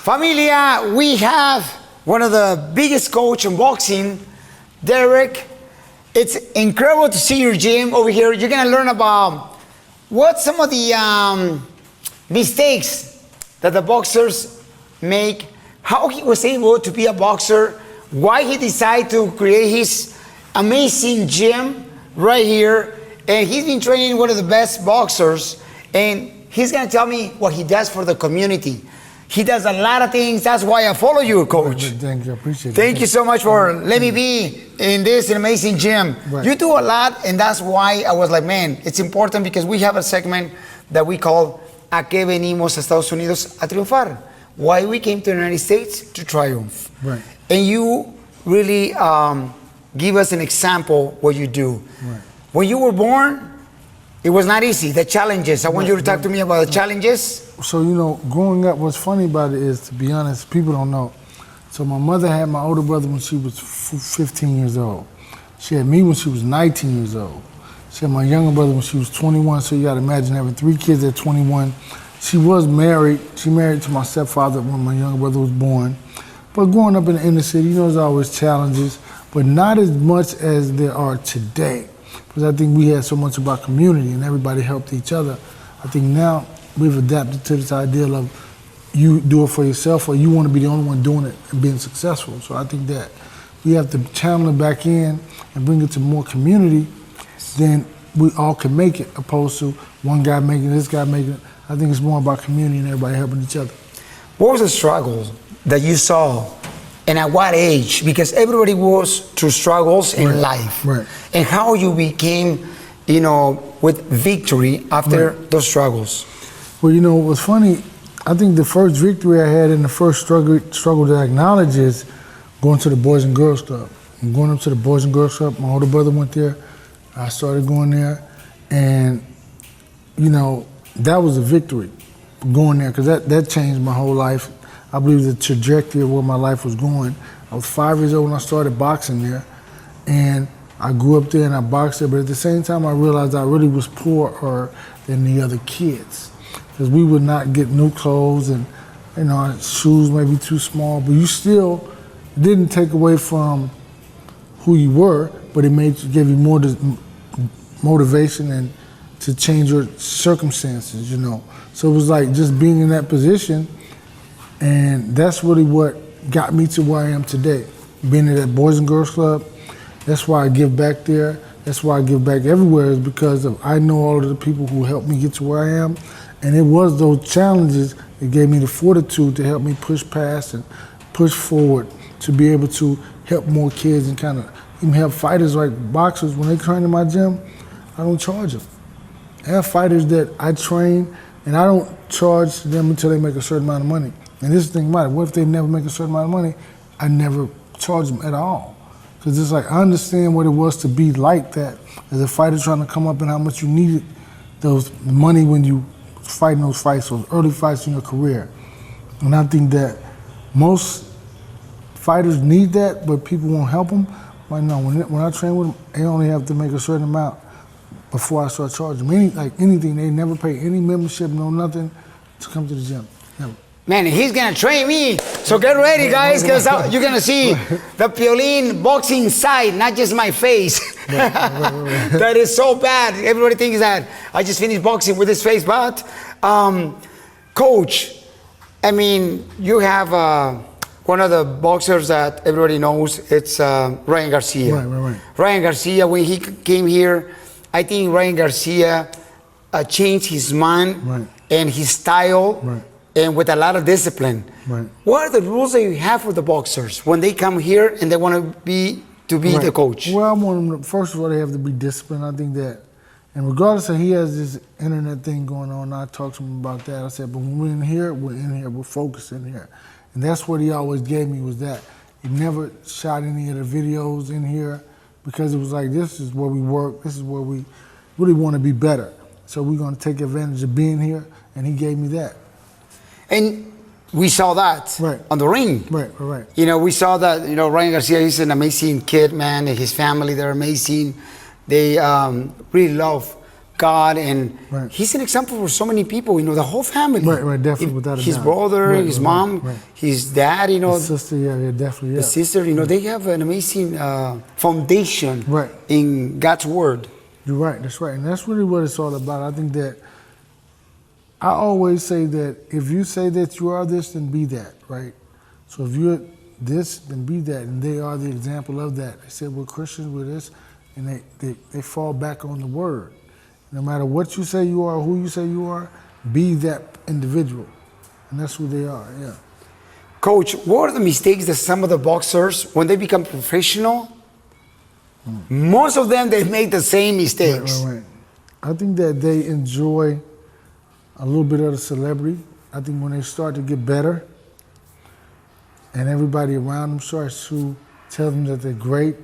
Familia, we have one of the biggest coach in boxing, Derrick. It's incredible to see your gym over here. You're gonna learn about what some of the mistakes that the boxers make, how he was able to be a boxer, why he decided to create his amazing gym right here. And he's been training one of the best boxers, and he's gonna tell me what he does for the community. He does a lot of things. That's why I follow you, Coach. Thank you. I appreciate it. Thank you so much for letting me be in this amazing gym. Right. You do a lot, and that's why I was like, man, it's important because we have a segment that we call ¿A qué venimos a Estados Unidos a triunfar? Why we came to the United States to triumph. Right. And you really give us an example what you do. Right. When you were born, it was not easy. The challenges. I want you to talk to me about the challenges. So, you know, growing up, what's funny about it is, to be honest, people don't know. So my mother had my older brother when she was 15 years old. She had me when she was 19 years old. She had my younger brother when she was 21, so you gotta imagine having 3 kids at 21. She was married. She married to my stepfather when my younger brother was born. But growing up in the inner city, you know, there's always challenges, but not as much as there are today. Because I think we had so much about community and everybody helped each other. I think now we've adapted to this ideal of you do it for yourself or you want to be the only one doing it and being successful. So I think that we have to channel it back in and bring it to more community, then we all can make it, opposed to one guy making it, this guy making it. I think it's more about community and everybody helping each other. What was the struggle that you saw, and at what age? Because everybody was through struggles in life. Right. And how you became, you know, with victory after those struggles. Well, you know, what's funny, I think the first victory I had and the first struggle that I acknowledge is going to the Boys and Girls Club. And going up to the Boys and Girls Club, my older brother went there. I started going there, and, you know, that was a victory, going there, because that changed my whole life. I believe the trajectory of where my life was going. I was 5 years old when I started boxing there, and I grew up there and I boxed there, but at the same time I realized I really was poorer than the other kids, because we would not get new clothes, and, you know, our shoes may be too small, but you still didn't take away from who you were, but it gave you more motivation and to change your circumstances, you know. So it was like just being in that position, and that's really what got me to where I am today. Being at that Boys and Girls Club, that's why I give back there. That's why I give back everywhere, is because I know all of the people who helped me get to where I am. And it was those challenges that gave me the fortitude to help me push past and push forward to be able to help more kids and kind of even help fighters like boxers. When they train in my gym, I don't charge them. I have fighters that I train and I don't charge them until they make a certain amount of money. And this is the thing about it, what if they never make a certain amount of money? I never charge them at all. Because it's like, I understand what it was to be like that as a fighter trying to come up and how much you needed those money when you fighting those fights, those early fights in your career. And I think that most fighters need that, but people won't help them. Like, no, when I train with them, they only have to make a certain amount before I start charging them. Like anything, they never pay any membership, no nothing, to come to the gym, never. Man, he's gonna train me. So get ready, guys, because you're gonna see the Piolin boxing side, not just my face. That is so bad. Everybody thinks that I just finished boxing with his face, but Coach, I mean, you have one of the boxers that everybody knows. It's Ryan García. Right. Ryan García, when he came here, I think Ryan García changed his mind and his style. And with a lot of discipline. Right. What are the rules that you have for the boxers when they come here and they want to be the coach? Well, I want them to, first of all, they have to be disciplined. I think that, and regardless of he has this internet thing going on, I talked to him about that. I said, but when we're in here, we're focused in here. And that's what he always gave me, was that. He never shot any of the videos in here, because it was like, this is where we work, this is where we really want to be better. So we're going to take advantage of being here, and he gave me that. And we saw that on the ring. Right. You know, we saw that, you know, Ryan García is an amazing kid, man, and his family, they're amazing. They really love God, and Right. he's an example for so many people. You know, the whole family. Right, definitely, without a his doubt. brother, Right, his right, mom, right. his dad. You know, The sister, yeah, definitely, yeah. the sister. You know, they have an amazing foundation Right. in God's word. You're right, that's right. And that's really what it's all about. I think that I always say that if you say that you are this, then be that, right? So if you're this, then be that. And they are the example of that. They said we're Christians, we're this, and they fall back on the word. No matter what you say you are, who you say you are, be that individual. And that's who they are, yeah. Coach, what are the mistakes that some of the boxers, when they become professional, most of them, they make the same mistakes? Right. I think that they enjoy a little bit of the celebrity. I think when they start to get better and everybody around them starts to tell them that they're great,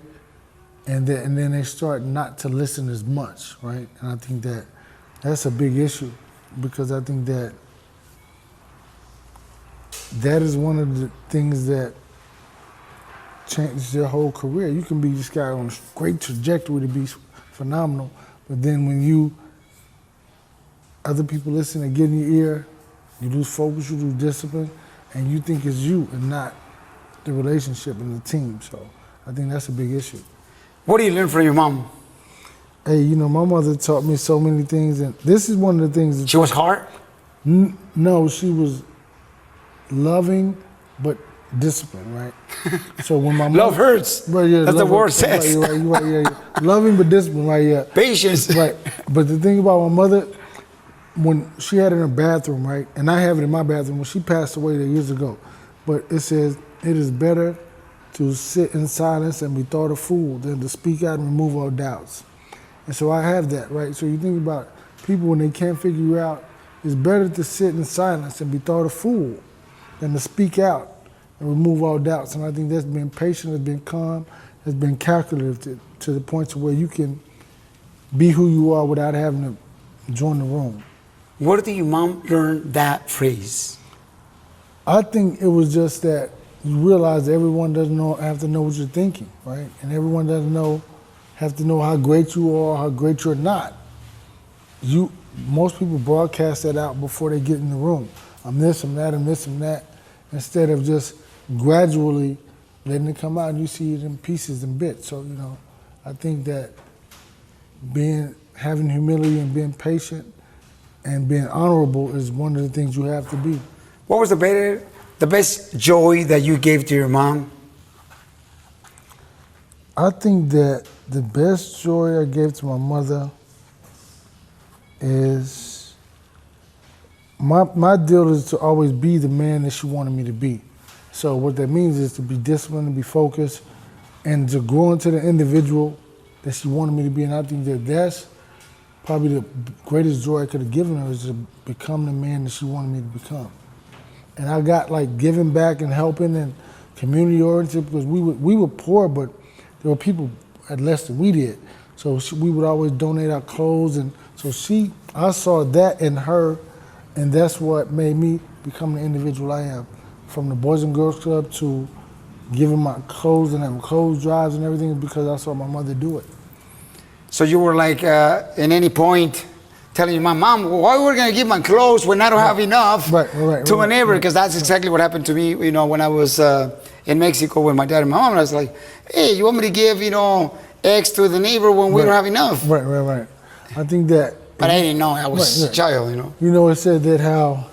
and then they start not to listen as much, right? And I think that that's a big issue, because I think that that is one of the things that changes their whole career. You can be this guy on a great trajectory to be phenomenal, but then when other people listen and get in your ear, you lose focus, you lose discipline, and you think it's you and not the relationship and the team. So I think that's a big issue. What do you learn from your mom? Hey, you know, my mother taught me so many things, and this is one of the things that She was hard? no, she was loving but disciplined, right? So when my Love hurts. Right, yeah, that's the love word hurts. says. Right, yeah. Loving but disciplined, right? Yeah. Patience. Right. But the thing about my mother, when she had it in her bathroom, right, and I have it in my bathroom, when she passed away years ago, but it says, it is better to sit in silence and be thought a fool than to speak out and remove all doubts. And so I have that, right? So you think about people when they can't figure you out, it's better to sit in silence and be thought a fool than to speak out and remove all doubts. And I think that's been patient, has been calm, has been calculative to the point to where you can be who you are without having to join the room. Where did your mom learn that phrase? I think it was just that you realize that everyone doesn't have to know what you're thinking, right? And everyone doesn't have to know how great you are, how great you're not. Most people broadcast that out before they get in the room. I'm this, I'm that, I'm this, I'm that, instead of just gradually letting it come out and you see it in pieces and bits. So, you know, I think that having humility and being patient and being honorable is one of the things you have to be. What was the best joy that you gave to your mom? I think that the best joy I gave to my mother is my deal is to always be the man that she wanted me to be. So what that means is to be disciplined, to be focused, and to grow into the individual that she wanted me to be. And I think that that's probably the greatest joy I could have given her, is to become the man that she wanted me to become. And I got like giving back and helping and community oriented, because we were poor, but there were people had less than we did. So we would always donate our clothes, and so I saw that in her, and that's what made me become the individual I am. From the Boys and Girls Club to giving my clothes and having clothes drives and everything, because I saw my mother do it. So you were like, at any point, telling your mom, why we're gonna give my clothes when I don't have enough to my neighbor? Because that's exactly what happened to me, you know, when I was in Mexico with my dad and my mom. And I was like, hey, you want me to give, you know, eggs to the neighbor when we don't have enough? Right. I think that. But I didn't know, I was a child, you know. You know, it said that how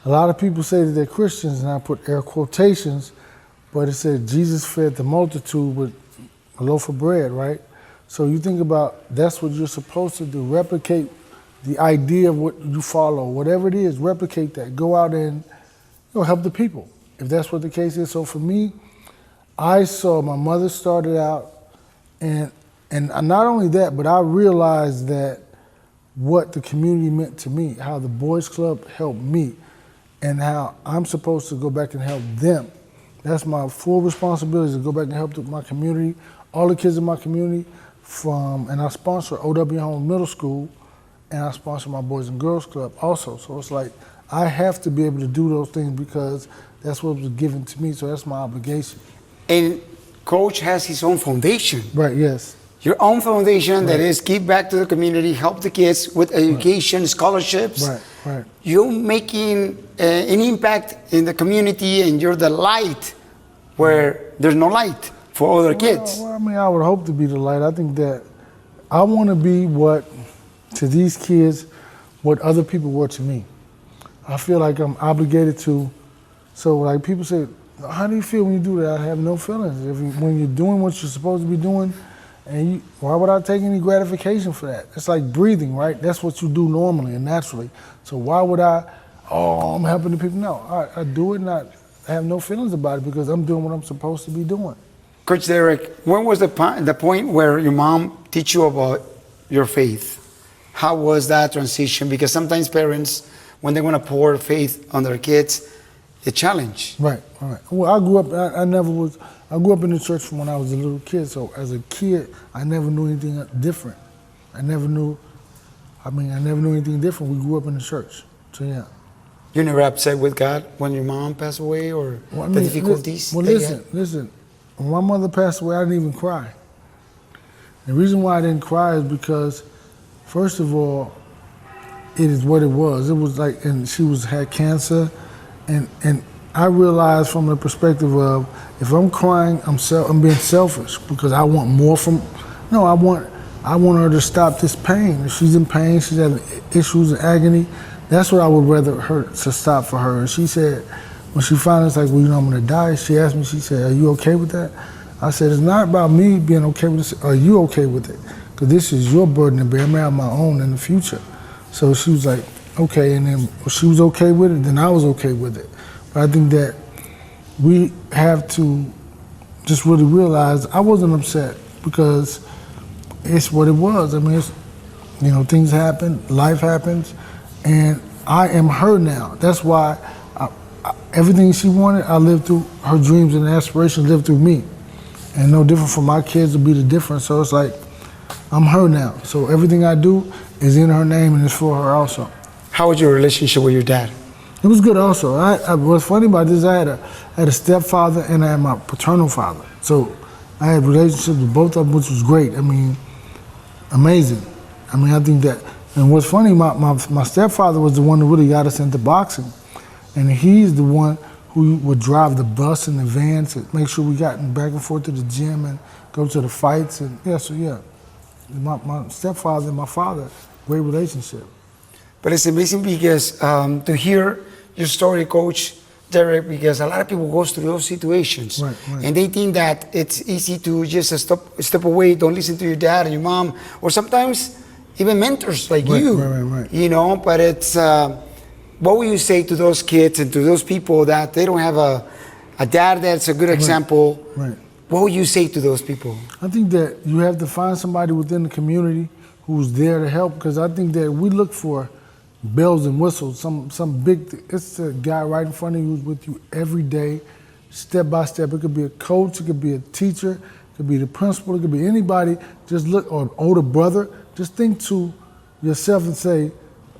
a lot of people say that they're Christians, and I put air quotations, but it said Jesus fed the multitude with a loaf of bread, right? So you think about, that's what you're supposed to do, replicate the idea of what you follow, whatever it is, replicate that. Go out and help the people, if that's what the case is. So for me, I saw my mother started out, and not only that, but I realized that what the community meant to me, how the Boys Club helped me, and how I'm supposed to go back and help them. That's my full responsibility, to go back and help my community, all the kids in my community, and I sponsor O.W. Holmes Middle School, and I sponsor my Boys and Girls Club also. So it's like, I have to be able to do those things because that's what was given to me, so that's my obligation. And Coach has his own foundation. Right, yes. your own foundation that is give back to the community, help the kids with education, scholarships. Right. You're making an impact in the community, and you're the light where there's no light for other kids. Well, I mean, I would hope to be the light. I think that I want to be to these kids, what other people were to me. I feel like I'm obligated to. So like people say, how do you feel when you do that? I have no feelings. When you're doing what you're supposed to be doing, and why would I take any gratification for that? It's like breathing, right? That's what you do normally and naturally. So why would I'm helping the people? No, I do it and I have no feelings about it because I'm doing what I'm supposed to be doing. Coach Derrick, when was the point where your mom teach you about your faith? How was that transition? Because sometimes parents, when they want to pour faith on their kids, a challenge. Right. Well, I grew up. I grew up in the church from when I was a little kid. So as a kid, I never knew anything different. I never knew anything different. We grew up in the church. So yeah. You never upset with God when your mom passed away, or the difficulties? Listen. When my mother passed away, I didn't even cry. The reason why I didn't cry is because, first of all, it is what it was. It was like, and she had cancer. And I realized from the perspective of, if I'm crying, I'm being selfish because I want more from. No, I want her to stop this pain. If she's in pain, she's having issues and agony. That's what I would rather her to stop for her. And she said, when she found out, it's like, well, I'm gonna die. She asked me, she said, are you okay with that? I said, it's not about me being okay with this. Are you okay with it? Because this is your burden to bear. I'm gonna have my own in the future. So she was like, okay, and then when she was okay with it, then I was okay with it. But I think that we have to just really realize I wasn't upset because it's what it was. I mean, things happen, life happens, and I am her now. That's why everything she wanted, I lived through her dreams and aspirations lived through me. And no different from my kids will be the difference. So it's like, I'm her now. So everything I do is in her name and it's for her also. How was your relationship with your dad? It was good also. What's funny about this, I had a stepfather and I had my paternal father. So I had relationships with both of them, which was great. I mean, amazing. I mean, I think that, and what's funny, my stepfather was the one who really got us into boxing. And he's the one who would drive the bus and the van to make sure we got back and forth to the gym and go to the fights. And my stepfather and my father, great relationship. But it's amazing because to hear your story, Coach Derrick, because a lot of people go through those situations. Right. And they think that it's easy to just step away, don't listen to your dad and your mom, or sometimes even mentors like you. Right. But it's, what would you say to those kids and to those people that they don't have a dad that's a good example? Right. What would you say to those people? I think that you have to find somebody within the community who's there to help, because I think that we look for bells and whistles, some big, it's a guy right in front of you who's with you every day, step by step. It could be a coach, it could be a teacher, it could be the principal, it could be anybody. Just look, or an older brother, just think to yourself and say,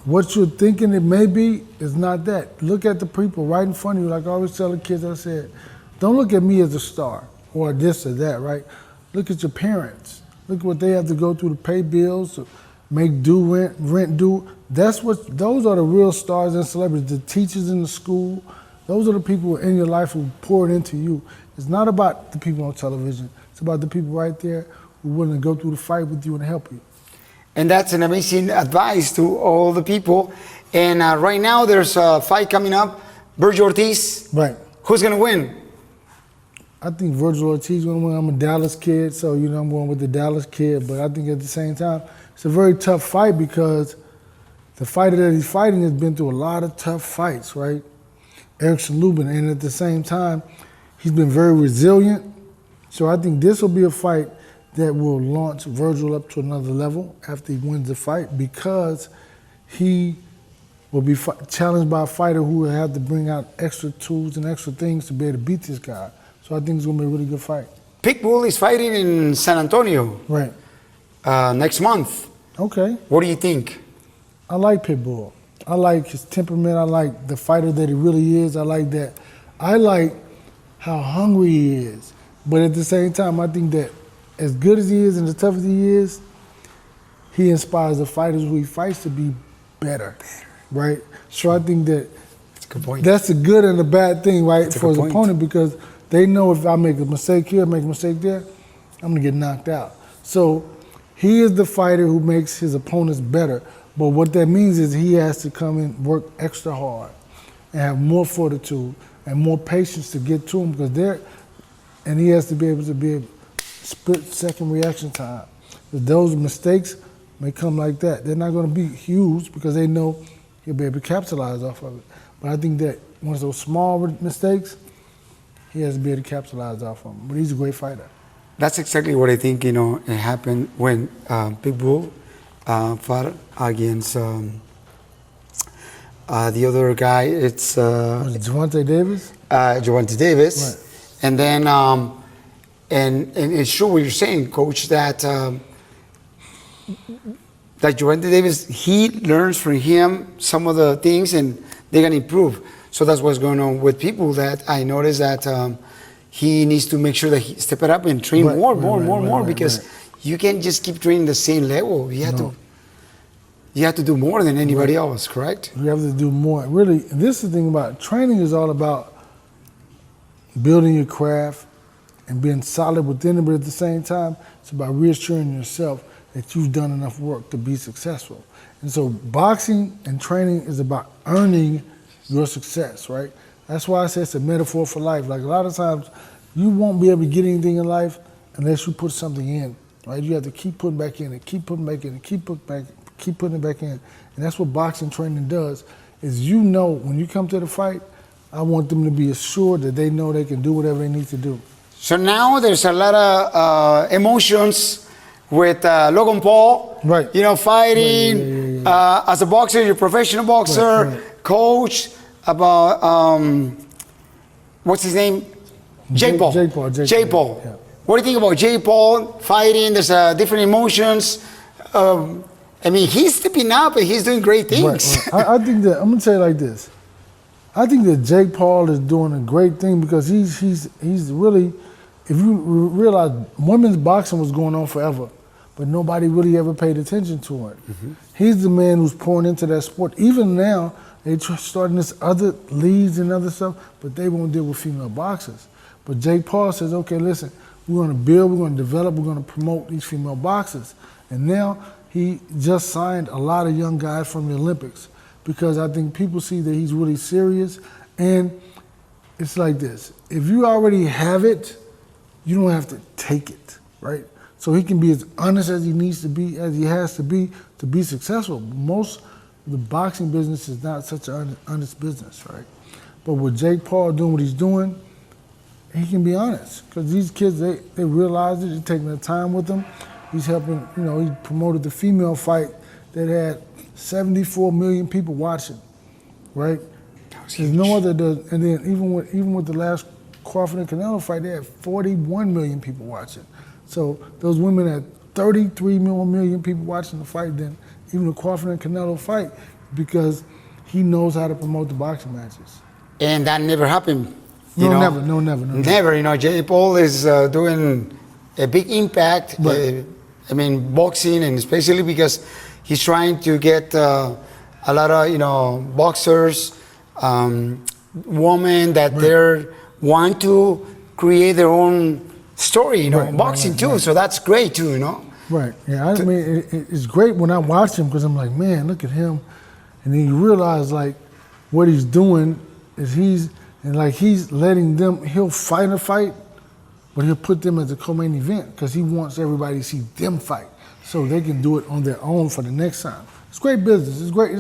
what you're thinking it may be is not that. Look at the people right in front of you. Like I always tell the kids, I said, don't look at me as a star or this or that, right? Look at your parents. Look at what they have to go through to pay bills, to make due rent due. Those are the real stars and celebrities, the teachers in the school. Those are the people in your life who pour it into you. It's not about the people on television. It's about the people right there who are willing to go through the fight with you and help you. And that's an amazing advice to all the people. And right now there's a fight coming up, Virgil Ortiz. Right. Who's gonna win? I think Virgil Ortiz is gonna win. I'm a Dallas kid, so I'm going with the Dallas kid. But I think at the same time, it's a very tough fight because the fighter that he's fighting has been through a lot of tough fights, right? Erickson Lubin, and at the same time, he's been very resilient. So I think this will be a fight that will launch Virgil up to another level after he wins the fight, because he will be challenged by a fighter who will have to bring out extra tools and extra things to be able to beat this guy. So I think it's going to be a really good fight. Pitbull is fighting in San Antonio. Right. Next month. Okay. What do you think? I like Pitbull. I like his temperament. I like the fighter that he really is. I like that. I like how hungry he is. But at the same time, I think that as good as he is and as tough as he is, he inspires the fighters who he fights to be better. Right? So I think that That's a good point. that's a good and a bad thing, right, for his point. opponent, because they know if I make a mistake here, make a mistake there, I'm gonna get knocked out. So he is the fighter who makes his opponents better. But what that means is he has to come and work extra hard and have more fortitude and more patience to get to him, because and he has to be able to be a split-second reaction time. But those mistakes may come like that. They're not gonna be huge because they know he'll be able to capitalize off of it. But I think that once those small mistakes, he has to be able to capitalize off of them. But he's a great fighter. That's exactly what I think, it happened when Pitbull fought against the other guy. It's Was it Gervonta Davis? Gervonta Davis. Right. And then, and it's true what you're saying, Coach, that Gervonta Davis, he learns from him some of the things and they're going to improve. So that's what's going on with people, that I noticed that he needs to make sure that he step it up and train more, because you can't just keep training the same level. You have to do more than anybody else, correct? You have to do more. Really, this is the thing about training, is all about building your craft and being solid within it, but at the same time, it's about reassuring yourself that you've done enough work to be successful. And so boxing and training is about earning your success, right? That's why I say it's a metaphor for life. Like, a lot of times, you won't be able to get anything in life unless you put something in, right? You have to keep putting back in and keep putting back in and keep putting it back in. And that's what boxing training does, is when you come to the fight, I want them to be assured that they know they can do whatever they need to do. So now there's a lot of emotions with Logan Paul, Right. Fighting. Yeah. As a boxer, you're a professional boxer, Right. coach, about, what's his name? Jake Paul. Jake Paul. Yeah. What do you think about Jake Paul fighting? There's different emotions. He's stepping up and he's doing great things. Right. I think that, I'm gonna tell you like this. I think that Jake Paul is doing a great thing, because he's really, if you realize, women's boxing was going on forever, but nobody really ever paid attention to it. Mm-hmm. He's the man who's pouring into that sport. Even now, they're starting this other leagues and other stuff, but they won't deal with female boxers. But Jake Paul says, okay, listen, we're gonna build, we're gonna develop, we're gonna promote these female boxers. And now he just signed a lot of young guys from the Olympics, because I think people see that he's really serious. And it's like this, if you already have it, you don't have to take it, right? So he can be as honest as he needs to be, as he has to be successful. Most of the boxing business is not such an honest business, right? But with Jake Paul doing what he's doing, he can be honest, because these kids, they realize it, they're taking their time with them. He's helping, he promoted the female fight that had 74 million people watching, right? There's no other, and then even with the last Crawford and Canelo fight, they had 41 million people watching. So those women had 33 more million people watching the fight than even the Crawford and Canelo fight, because he knows how to promote the boxing matches. And that never happened. Never. Never. Jake Paul is doing a big impact. Right. Boxing, and especially because he's trying to get a lot of boxers, women that they want to create their own story, boxing too. Right. So that's great too, Right. Yeah. It's great when I watch him, because I'm like, man, look at him, and then you realize like what he's doing is he's letting them. He'll fight a fight, but he'll put them as a co-main event, because he wants everybody to see them fight, so they can do it on their own for the next time. It's great business. It's great.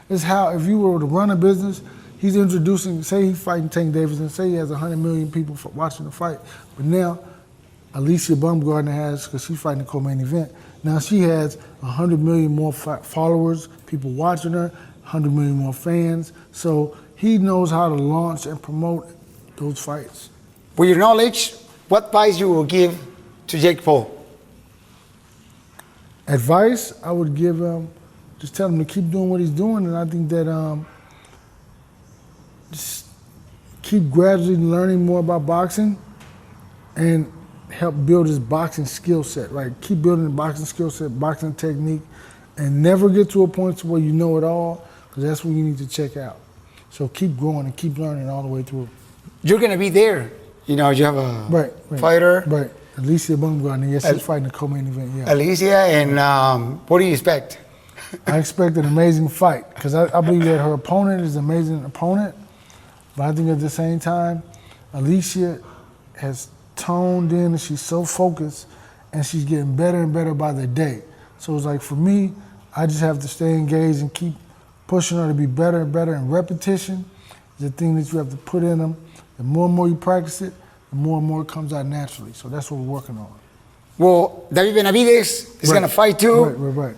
It's how, if you were to run a business, he's introducing, say he's fighting Tank Davis, and say he has 100 million people watching the fight, but now Alicia Baumgardner has, because she's fighting the co-main event, now she has 100 million more followers, people watching her, 100 million more fans, so he knows how to launch and promote those fights. With your knowledge, what advice you will give to Jake Paul? Advice, I would give him, just tell him to keep doing what he's doing, and I think that just keep gradually learning more about boxing, and help build his boxing skill set, right? Keep building the boxing skill set, boxing technique, and never get to a point to where you know it all, because that's when you need to check out. So keep growing and keep learning all the way through. You're going to be there. You know, you have a fighter. Right. Alicia Baumgartner, yes, she's fighting the co-main event, yeah. Alicia, and what do you expect? I expect an amazing fight, because I believe that her opponent is an amazing opponent, but I think at the same time, Alicia has toned in and she's so focused and she's getting better and better by the day. So it's like for me, I just have to stay engaged and keep pushing her to be better and better, and repetition is the thing that you have to put in them. The more and more you practice it, the more and more it comes out naturally. So that's what we're working on. Well, David Benavides is going to fight too. Right.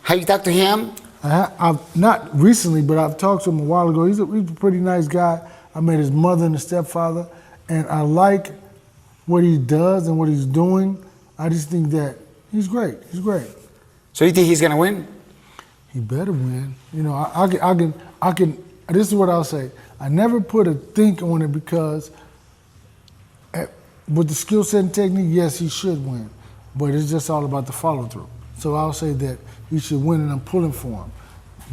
Have you talked to him? I've not recently, but I've talked to him a while ago. He's a pretty nice guy. I met his mother and his stepfather, and I like what he does and what he's doing. I just think that he's great. He's great. So you think he's going to win? He better win. You know, I can. This is what I'll say. I never put a think on it, because with the skill set and technique, yes, he should win, but it's just all about the follow through. So I'll say that he should win, and I'm pulling for him.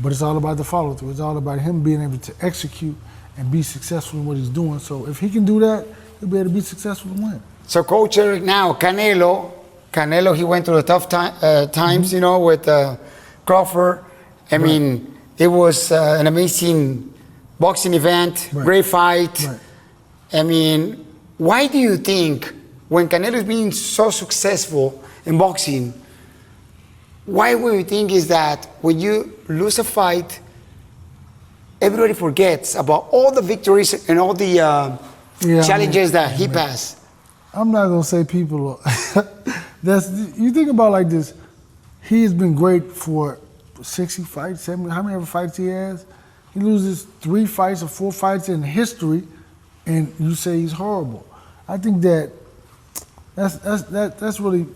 But it's all about the follow through. It's all about him being able to execute and be successful in what he's doing. So if he can do that, he'll be able to be successful and win. So Coach Eric, now Canelo, he went through the tough times, you know, with Crawford. I mean, it was an amazing boxing event, great fight. I mean, why do you think when Canelo is being so successful in boxing, why would you think is that when you lose a fight, everybody forgets about all the victories and all the challenges that he passed? I'm not gonna say people. You think about it like this. He has been great for 60 fights, 70. How many ever fights he has? He loses 3 fights or 4 fights in history, and you say he's horrible. I think that's really.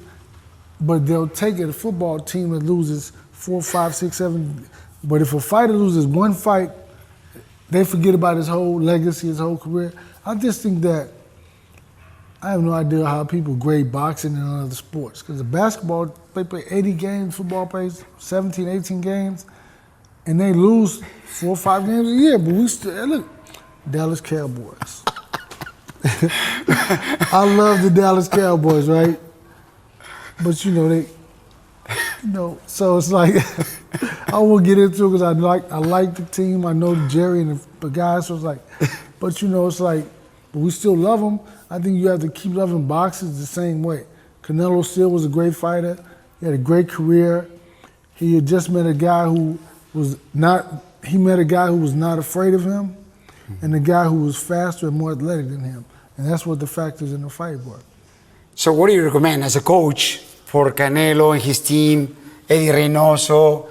But they'll take it, a football team that loses 4, 5, 6, 7. But if a fighter loses 1 fight, they forget about his whole legacy, his whole career. I just think that I have no idea how people grade boxing and other sports. Because the basketball, they play 80 games, football plays 17, 18 games, and they lose 4 or 5 games a year. But we still, look, Dallas Cowboys. I love the Dallas Cowboys, right? But so it's like, I won't get into it because I like the team. I know Jerry and the guys, so it's like, but it's like, but we still love them. I think you have to keep loving boxers the same way. Canelo still was a great fighter. He had a great career. He had just met a guy who was not afraid of him, and a guy who was faster and more athletic than him. And that's what the factors in the fight were. So what do you recommend as a coach for Canelo and his team? Eddie Reynoso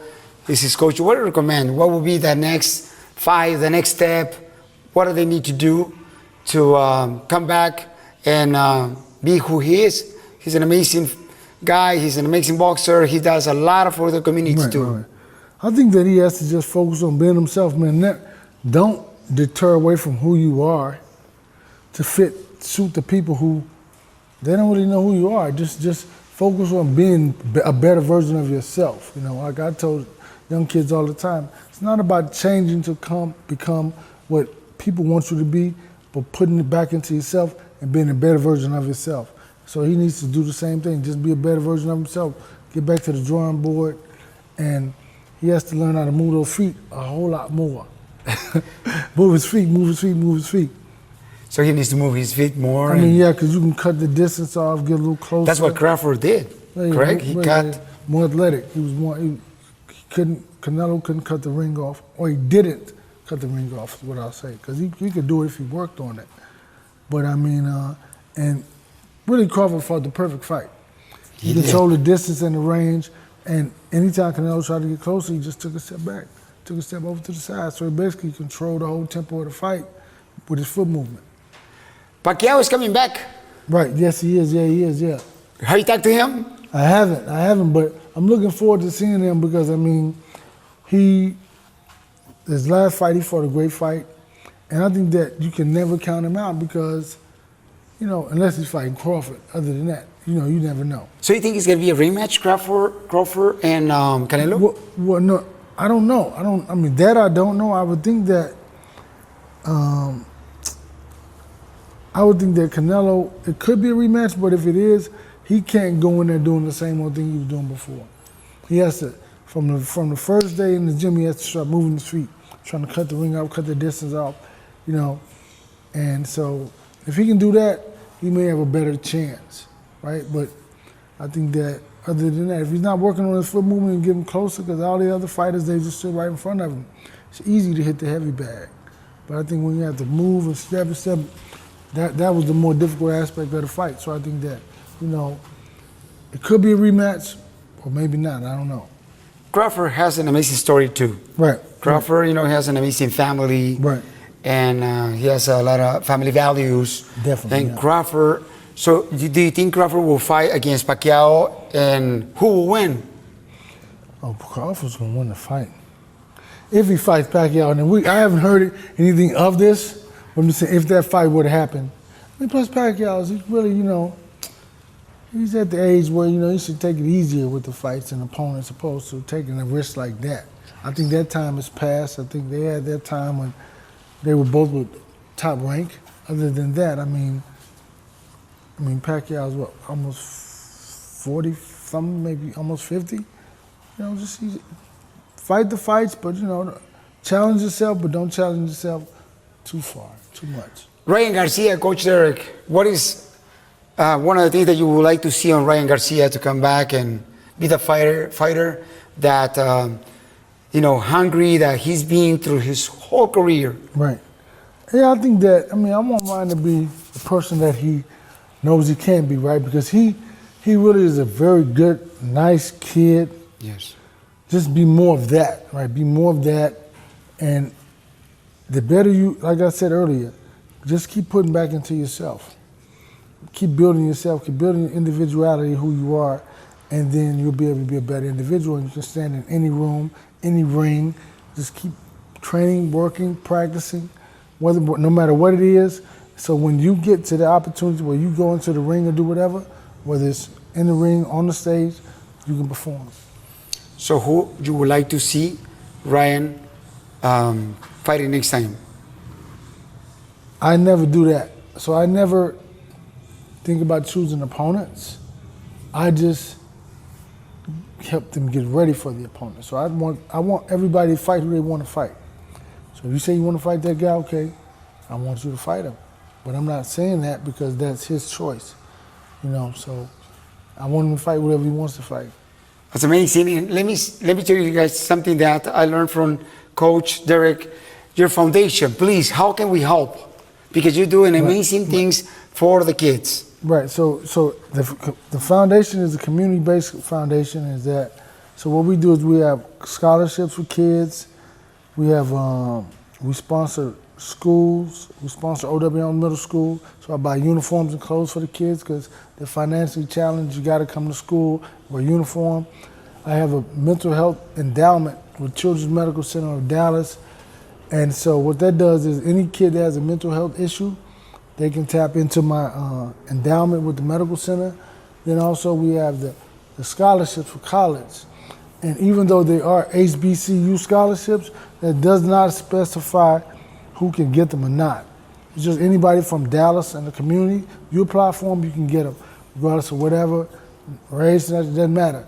is his coach. What do you recommend? What would be the next fight, the next step? What do they need to do to come back and be who he is? He's an amazing guy. He's an amazing boxer. He does a lot for the community too. Right. I think that he has to just focus on being himself, man. Don't deter away from who you are to suit the people who they don't really know who you are. Just focus on being a better version of yourself. Like I told young kids all the time, it's not about changing to become what people want you to be, but putting it back into yourself and being a better version of yourself. So he needs to do the same thing, just be a better version of himself, get back to the drawing board, and he has to learn how to move those feet a whole lot more. Move his feet. So he needs to move his feet more. I mean, yeah, because you can cut the distance off, get a little closer. That's what Crawford did, correct? He cut. More athletic. He was more. Canelo couldn't cut the ring off, or he didn't cut the ring off. Is what I'll say, because he could do it if he worked on it. But I mean, and really Crawford fought the perfect fight. He controlled the distance and the range, and anytime Canelo tried to get closer, he just took a step back, took a step over to the side. So he basically controlled the whole tempo of the fight with his foot movement. Pacquiao is coming back. Right, yes he is, yeah, he is, yeah. Have you talked to him? I haven't, but I'm looking forward to seeing him because, I mean, his last fight, he fought a great fight, and I think that you can never count him out because You know, unless he's fighting Crawford. Other than that, you know, you never know. So you think it's gonna be a rematch, Crawford and Canelo? Well, no, I don't know. I mean, that I don't know. I would think that Canelo, it could be a rematch, but if it is, he can't go in there doing the same old thing he was doing before. He has to, from the first day in the gym, he has to start moving his feet, trying to cut the ring off, cut the distance off, you know. And so if he can do that, he may have a better chance, right? But I think that other than that, if he's not working on his foot movement and getting closer, because all the other fighters, they just sit right in front of him, it's easy to hit the heavy bag. But I think when you have to move and step, that was the more difficult aspect of the fight. So I think that, you know, it could be a rematch, or maybe not, I don't know. Crawford has an amazing story too. Right. Crawford, you know, has an amazing family. Right. And he has a lot of family values. Definitely. And yeah. Crawford, so do you think Crawford will fight against Pacquiao, and who will win? Oh, Crawford's gonna win the fight. If he fights Pacquiao, and I haven't heard anything of this, but I'm just saying if that fight would happen. I mean, plus Pacquiao, he's really, you know, he's at the age where, you know, he should take it easier with the fights and opponents opposed to taking a risk like that. I think that time has passed. I think they had their time when they were both with top rank. Other than that, I mean Pacquiao's what, almost 40 something, maybe almost 50. You know, just fight the fights, but you know, challenge yourself, but don't challenge yourself too far, too much. Ryan García, Coach Derrick, what is one of the things that you would like to see on Ryan García to come back and be the fighter that, you know, hungry that he's been through his whole career? Right. Yeah, I think that, I mean, I want Ryan to be the person that he knows he can be, right? Because he really is a very good, nice kid. Yes. Just be more of that, right? Be more of that. And the better you, like I said earlier, just keep putting back into yourself. Keep building yourself, keep building your individuality, who you are, and then you'll be able to be a better individual. And you can stand in any room, any ring. Just keep training, working, practicing, no matter what it is. So when you get to the opportunity where you go into the ring or do whatever, whether it's in the ring, on the stage, you can perform. So who you would like to see Ryan fighting next time? I never do that. So I never think about choosing opponents. I just help them get ready for the opponent. So I want everybody to fight who they want to fight. So if you say you want to fight that guy, okay, I want you to fight him. But I'm not saying that because that's his choice, you know. So I want him to fight whatever he wants to fight. That's amazing. And let me tell you guys something that I learned from Coach Derrick. Your foundation, please, how can we help? Because you're doing amazing things for the kids. Right. So the foundation is a community-based foundation. Is that so? What we do is we have scholarships for kids. We have we sponsor schools. We sponsor OWM Middle School. So I buy uniforms and clothes for the kids because they're financially challenged. You got to come to school wear uniform. I have a mental health endowment with Children's Medical Center of Dallas. And so what that does is any kid that has a mental health issue, they can tap into my endowment with the medical center. Then also we have the scholarships for college. And even though they are HBCU scholarships, that does not specify who can get them or not. It's just anybody from Dallas and the community, you apply for them, you can get them, regardless of whatever, race, that doesn't matter.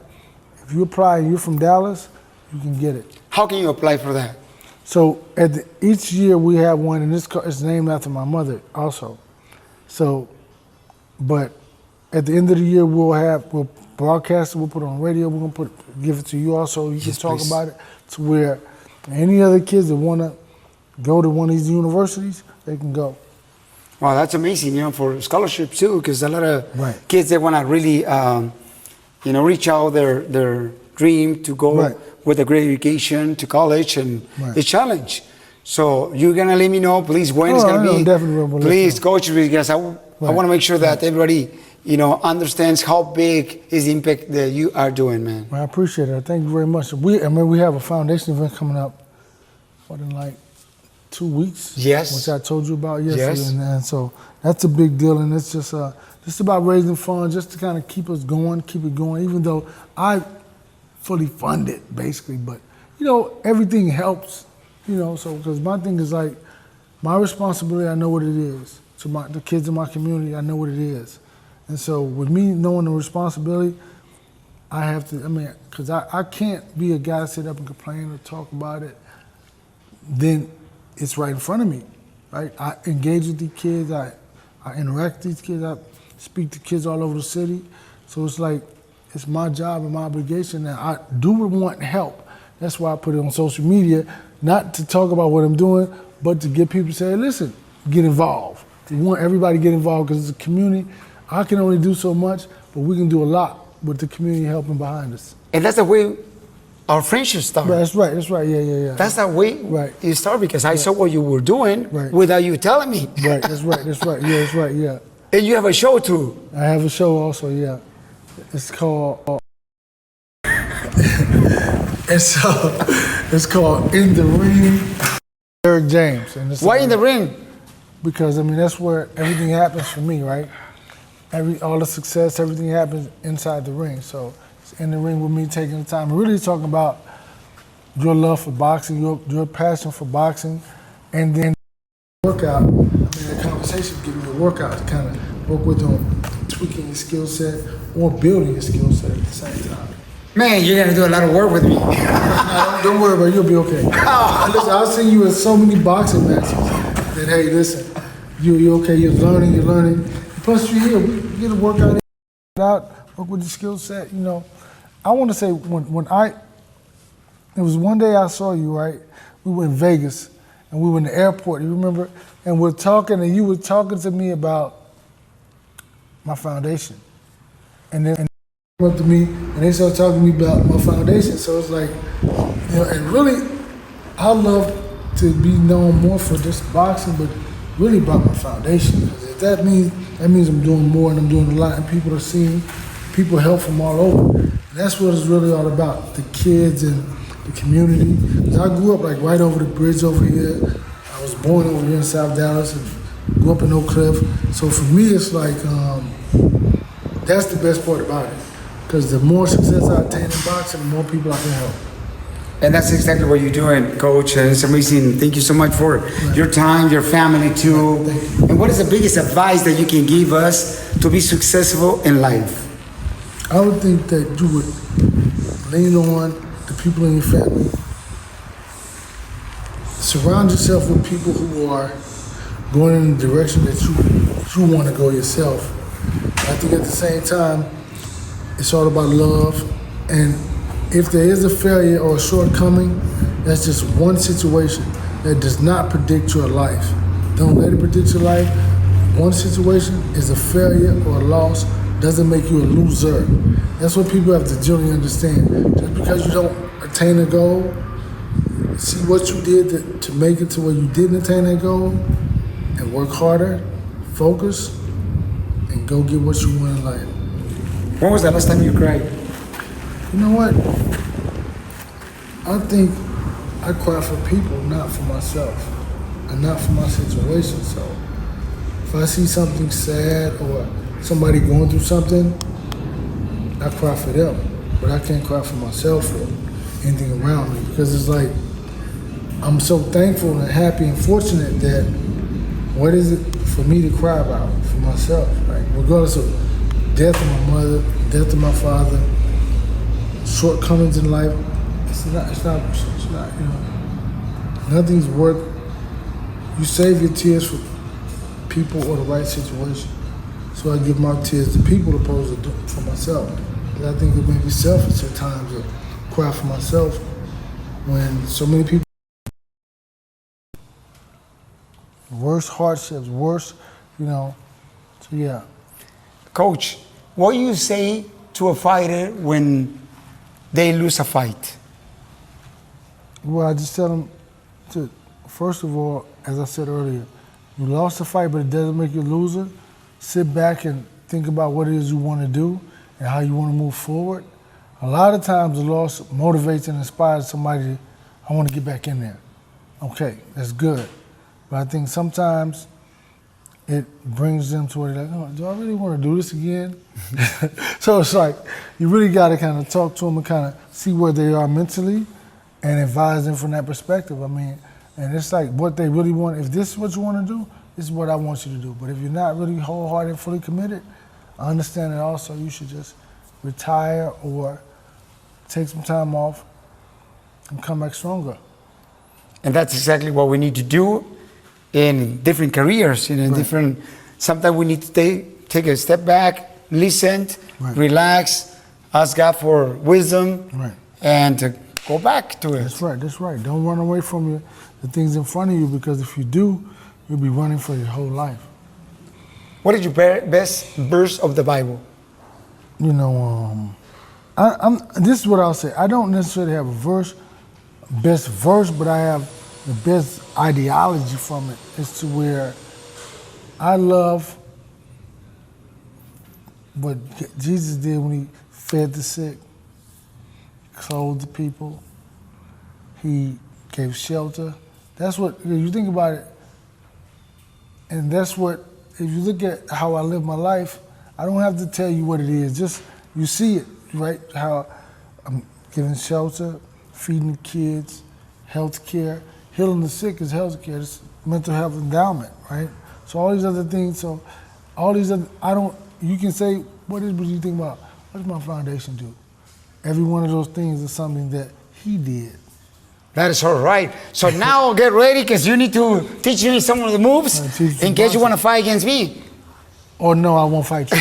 If you apply and you're from Dallas, you can get it. How can you apply for that? So each year we have one, and it's named after my mother also. So, but at the end of the year we'll broadcast it, we'll put it on radio, we're gonna give it to you also. You can talk about it to where any other kids that wanna go to one of these universities, they can go. Wow, that's amazing, you know, for scholarships too, because a lot of kids that wanna really, you know, reach out their dream to go with a great education to college and the challenge. So you're gonna let me know, please, when it's gonna be. Definitely. Please, Coach, because I want to make sure that everybody, you know, understands how big is the impact that you are doing, man. Well, I appreciate it. Thank you very much. We have a foundation event coming up, what, in like 2 weeks. Yes. Which I told you about yesterday. Yes. And so that's a big deal, and it's just about raising funds, just to kind of keep us going, keep it going. Even though I fully fund it, basically, but you know, everything helps. You know, so because my thing is like my responsibility. I know what it is to the kids in my community. I know what it is, and so with me knowing the responsibility, I have to. I mean, because I can't be a guy to sit up and complain or talk about it. Then it's right in front of me, right? I engage with these kids. I interact with these kids. I speak to kids all over the city. So it's like, it's my job and my obligation, and I do want help. That's why I put it on social media, not to talk about what I'm doing, but to get people to say, hey, listen, get involved. We want everybody to get involved because it's a community. I can only do so much, but we can do a lot with the community helping behind us. And that's the way our friendship started. Right, that's right, yeah. That's the way it started, because I saw what you were doing without you telling me. Right, that's right, yeah. And you have a show too. I have a show also, yeah. It's called, it's called In the Ring, Derrick James. And Why In the Ring? Because I mean, that's where everything happens for me, right? All the success, everything happens inside the ring. So it's in the ring with me taking the time, really talking about your love for boxing, your passion for boxing, and then workout. I mean, the conversation gives me a workout to kind of work with on tweaking your skill set or building your skill set at the same time. Man, you're gonna do a lot of work with me. No, don't worry about it, you'll be okay. Listen, I've seen you in so many boxing matches that, hey, listen, you're okay, you're learning. Plus you're here, we get a workout out, work with your skill set, you know. I want to say, it was one day I saw you, right? We were in Vegas, and we were in the airport, you remember? And we're talking, and you were talking to me about my foundation. And then they came up to me, and they started talking to me about my foundation. So it's like, you know, and really, I love to be known more for just boxing, but really about my foundation. Because if that means I'm doing more, and I'm doing a lot, and people are seeing, people help from all over. And that's what it's really all about, the kids and the community. 'Cause I grew up like right over the bridge over here. I was born over here in South Dallas and grew up in Oak Cliff. So for me, it's like, that's the best part about it. Because the more success I attain in boxing, the more people I can help. And that's exactly what you're doing, Coach. It's amazing. Thank you so much for your time, your family too. And what is the biggest advice that you can give us to be successful in life? I would think that you would lean on the people in your family. Surround yourself with people who are going in the direction that you want to go yourself. I think at the same time, it's all about love. And if there is a failure or a shortcoming, that's just one situation that does not predict your life. Don't let it predict your life. One situation is a failure or a loss, doesn't make you a loser. That's what people have to generally understand. Just because you don't attain a goal, see what you did to make it to where you didn't attain that goal, and work harder, focus, and go get what you want in life. When was the last time you cried? You know what? I think I cry for people, not for myself, and not for my situation. So if I see something sad or somebody going through something, I cry for them. But I can't cry for myself or anything around me, because it's like, I'm so thankful and happy and fortunate that what is it for me to cry about for myself? Like, regardless of death of my mother, death of my father, shortcomings in life, it's not, you know, nothing's worth, you save your tears for people or the right situation. So I give my tears to people opposed to for myself. And I think it may be selfish at times to cry for myself when so many people, worse hardships, worse, you know, so yeah. Coach, what do you say to a fighter when they lose a fight? Well, I just tell them to, first of all, as I said earlier, you lost a fight, but it doesn't make you a loser. Sit back and think about what it is you want to do and how you want to move forward. A lot of times the loss motivates and inspires somebody to, I want to get back in there. Okay, that's good. But I think sometimes it brings them to where they're like, oh, do I really want to do this again? So it's like, you really got to kind of talk to them and kind of see where they are mentally and advise them from that perspective. I mean, and it's like what they really want. If this is what you want to do, this is what I want you to do. But if you're not really wholehearted and fully committed, I understand that also you should just retire or take some time off and come back stronger. And that's exactly what we need to do in different careers, in different, sometimes we need to take a step back, listen, relax, ask God for wisdom, and to go back to it. That's right, that's right. Don't run away from the things in front of you, because if you do, you'll be running for your whole life. What is your best verse of the Bible? You know, this is what I'll say. I don't necessarily have a best verse, but I have the best ideology from it. Is to where I love what Jesus did when he fed the sick, clothed the people, he gave shelter. That's what, if you think about it, and that's what, if you look at how I live my life, I don't have to tell you what it is, just you see it, right? How I'm giving shelter, feeding the kids, health care. Healing the sick is health care, it's mental health endowment, right? So all these other things, you can say, what do you think about, what does my foundation do? Every one of those things is something that he did. That is all right. So now get ready, because you need to teach me some of the moves in case you want to fight against me. Oh no, I won't fight you.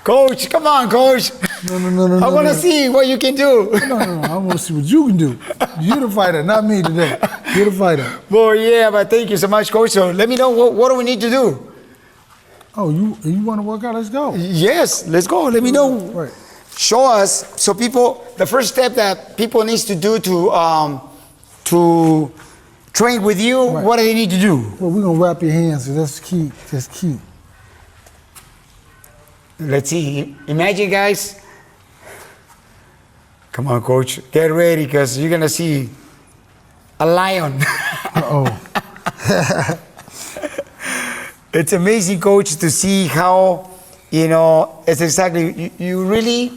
Coach, come on, coach. No. I want to see what you can do. No, I want to see what you can do. You're the fighter, not me today. You're the fighter. Well, yeah, but thank you so much, coach. So let me know what do we need to do. Oh, you want to work out? Let's go. Yes, let's go. Let me know. Right. Show us. So people, the first step that people needs to do to train with you, what do they need to do? Well, we're going to wrap your hands, so that's key. That's key. Let's see. Imagine, guys. Come on, coach. Get ready, because you're going to see a lion. Uh-oh. It's amazing, coach, to see how, it's exactly, you really,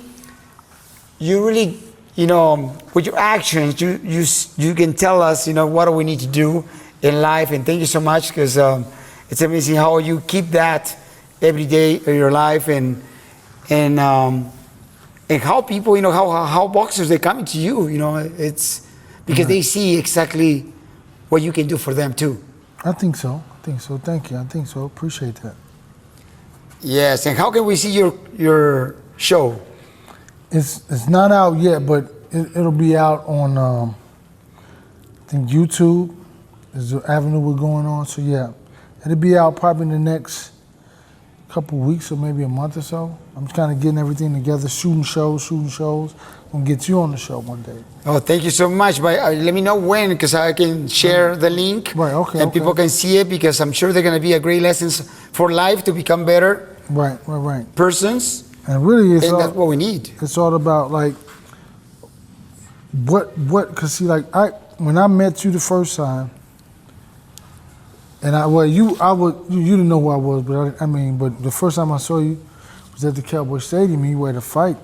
with your actions, you can tell us, what do we need to do in life. And thank you so much, because it's amazing how you keep that every day of your life, and how people, how boxers, they come to you, it's because they see exactly what you can do for them too. I think so. Thank you. I think so. Appreciate that. Yes. And how can we see your show? It's not out yet, but it'll be out on I think YouTube is the avenue we're going on. So yeah, it'll be out probably in the next couple weeks or maybe a month or so. I'm kind of getting everything together, shooting shows. I'm gonna get you on the show one day. Oh, thank you so much. But let me know when, because I can share the link. Right. Okay. And people can see it, because I'm sure they're gonna be a great lessons for life to become better. Right. Persons. And really, that's what we need. It's all about like because see, like when I met you the first time, and you didn't know who I was, but but the first time I saw you was at the Cowboy Stadium. You were at a fight,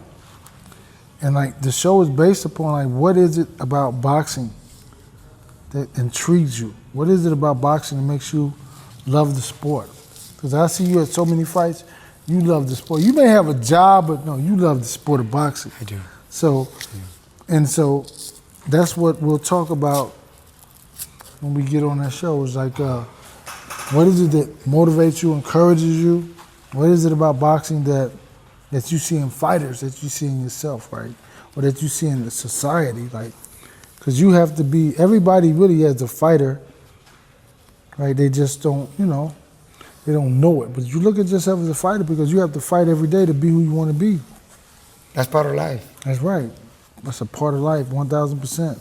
and like the show is based upon like what is it about boxing that intrigues you? What is it about boxing that makes you love the sport? Because I see you at so many fights, you love the sport. You may have a job, but no, you love the sport of boxing. I do. So that's what we'll talk about when we get on that show. Is like, what is it that motivates you, encourages you? What is it about boxing that you see in fighters, that you see in yourself, right? Or that you see in the society, like, because you have to be, everybody really as a fighter, right? They just don't, they don't know it. But you look at yourself as a fighter because you have to fight every day to be who you want to be. That's part of life. That's right. That's a part of life, 1,000%.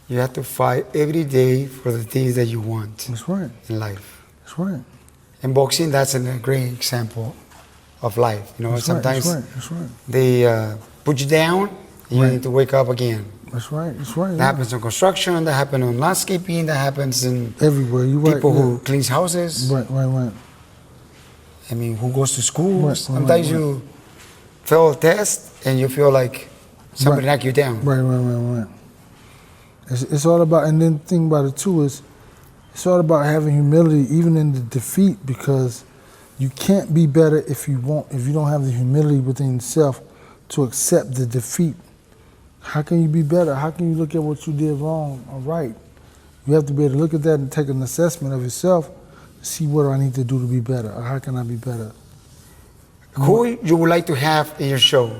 You have to fight every day for the things that you want. That's right. In life. That's right. In boxing, that's a great example of life. That's sometimes right. they put you down, and you need to wake up again. That's right. That's right. That happens in construction. That happens in landscaping. That happens in Everywhere. You right. people who cleans houses. Right. I mean, who goes to school. Right, Sometimes you fail a test and you feel like somebody knock you down. Right. It's all about, and then the thing about it too is, it's all about having humility even in the defeat, because you can't be better if you don't have the humility within yourself to accept the defeat. How can you be better? How can you look at what you did wrong or right? You have to be able to look at that and take an assessment of yourself to see what do I need to do to be better, or how can I be better. Who you would like to have in your show?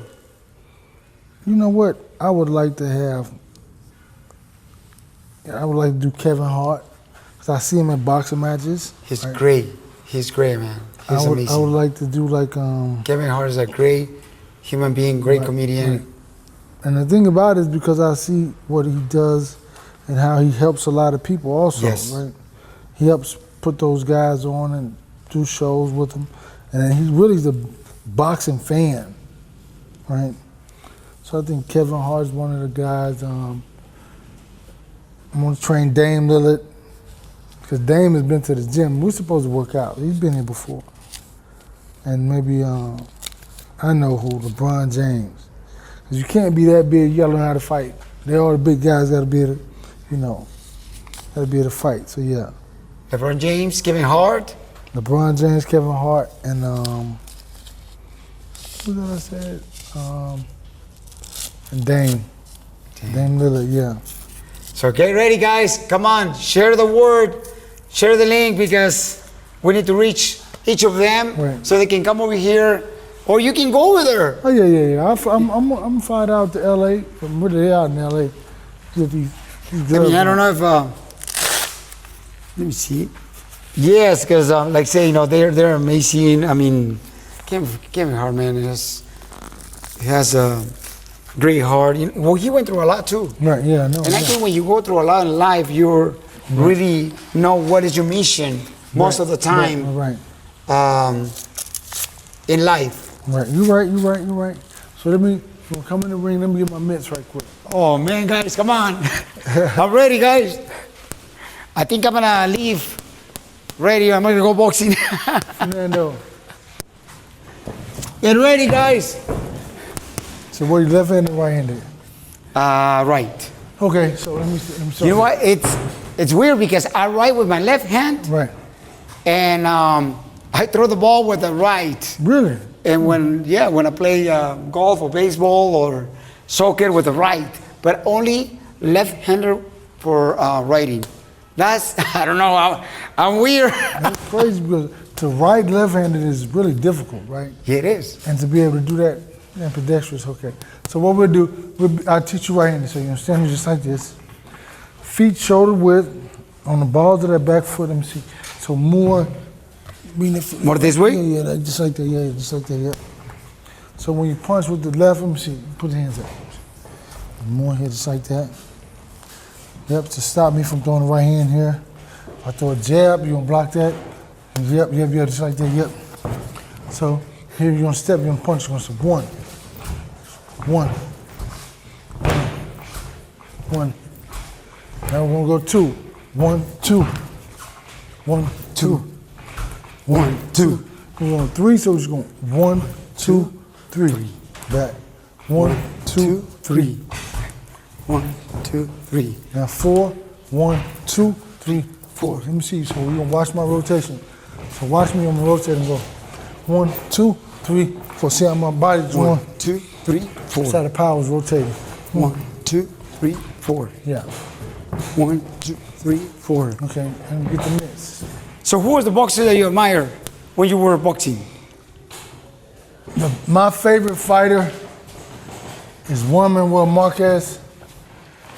You know what? I would like to do Kevin Hart, because I see him in boxing matches. He's great. He's great, man. He's amazing. I would like to do like... Kevin Hart is a great human being, great comedian. Right. And the thing about it is because I see what he does and how he helps a lot of people also, right? He helps put those guys on and do shows with them. And then he's really the boxing fan, right? So I think Kevin Hart's one of the guys. I'm gonna train Dame Lillard, because Dame has been to the gym. We're supposed to work out. He's been here before. And maybe, I know who, LeBron James. Because you can't be that big, you gotta learn how to fight. All the big guys gotta be able to, gotta be able to fight, so yeah. LeBron James, Kevin Hart. LeBron James, Kevin Hart, and who did I say? And Dame Lillard, yeah. So get ready, guys. Come on, share the word, share the link, because we need to reach each of them so they can come over here, or you can go over there. Oh yeah. I'm flying out to LA. I'm really out in LA. I don't know if let me see. Yes, because like say, they're amazing. I mean, Kevin Hart, man, he has a great heart. Well, he went through a lot too. Right. Yeah. No. And I think when you go through a lot in life, you really know what is your mission most of the time. Right. In life. Right. You're right. So we'll come in the ring. Let me get my mitts right quick. Oh man, guys, come on! I'm ready, guys. I think I'm gonna leave. Ready? I'm gonna go boxing. Fernando. Get ready, guys. So what, you left-handed or right-handed? Right. Okay, so let me see. You know what? It's weird because I write with my left hand. Right. And I throw the ball with the right. Really? And when I play golf or baseball or soccer with the right, but only left-hander for writing. That's, I don't know, I'm weird. That's crazy, because to write left-handed is really difficult, right? Yeah, it is. And to be able to do that, ambidextrous, okay. So what we'll do, I'll teach you right-handed. So you're standing just like this. Feet shoulder width on the balls of that back foot, let me see. So more this way? Yeah, like, just like that, yeah. So when you punch with the left, let me see, put the hands up. More here, just like that. Yep, to stop me from throwing the right hand here. If I throw a jab, you're gonna block that. Yep, just like that, yep. So here you're gonna step, you're gonna punch, you're gonna say one. Now we're gonna go two. 1, 2. 1, 2. 1, 2. We're going 3, so we're just going 1, 2, 3. Back. 1, 2, 3. 1, 2, 3. Now 4, 1, 2, 3, 4. Let me see. So we're gonna watch my rotation. So watch me, I'm gonna rotate and go 1, 2, 3, 4. See how my body's 1, 2, 3, 4. See how the power's rotating. 1, 2, 3, 4. Yeah. 1, 2, 3, 4. Okay, and get the mitts. So who was the boxer that you admired when you were boxing? My favorite fighter is Juan Manuel Marquez.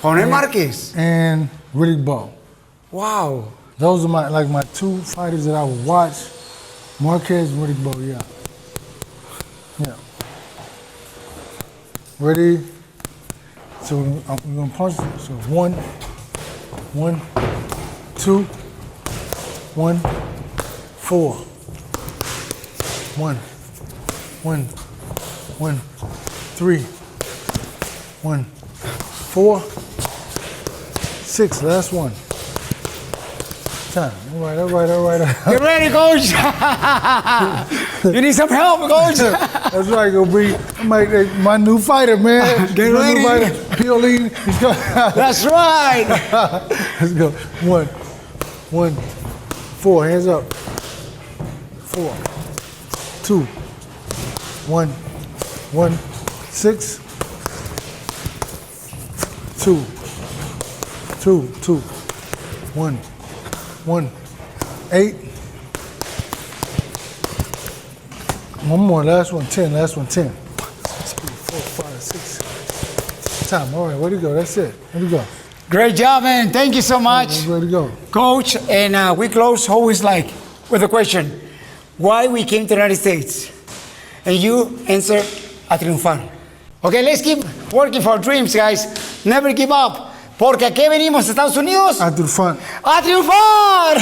Juan Marquez. And Riddick Bowe. Wow. Those are my two fighters that I would watch. Marquez and Riddick Bowe, yeah. Yeah. Ready? So we're gonna punch. So 1, 2, 1, 4. 1, 3. 1, 4, 6, last one. Time. All right. Get ready, coach. You need some help, coach. That's right, gonna be my new fighter, man. Get my ready. New fighter, Piolin. That's right. Let's go. 1, 4, hands up. 4, 2, 1, 6, 2, 1, 8. One more, last one, 10, 10. 1, 2, 3, 4, 5, 6. Time, all right, way to go, that's it. Here we go. Great job, man. Thank you so much, Way to go. coach. And we close always like with a question: why we came to the United States? And you answer a triunfar. Okay, let's keep working for our dreams, guys. Never give up. Porque aquí venimos, Estados Unidos, I do the front. a triunfar.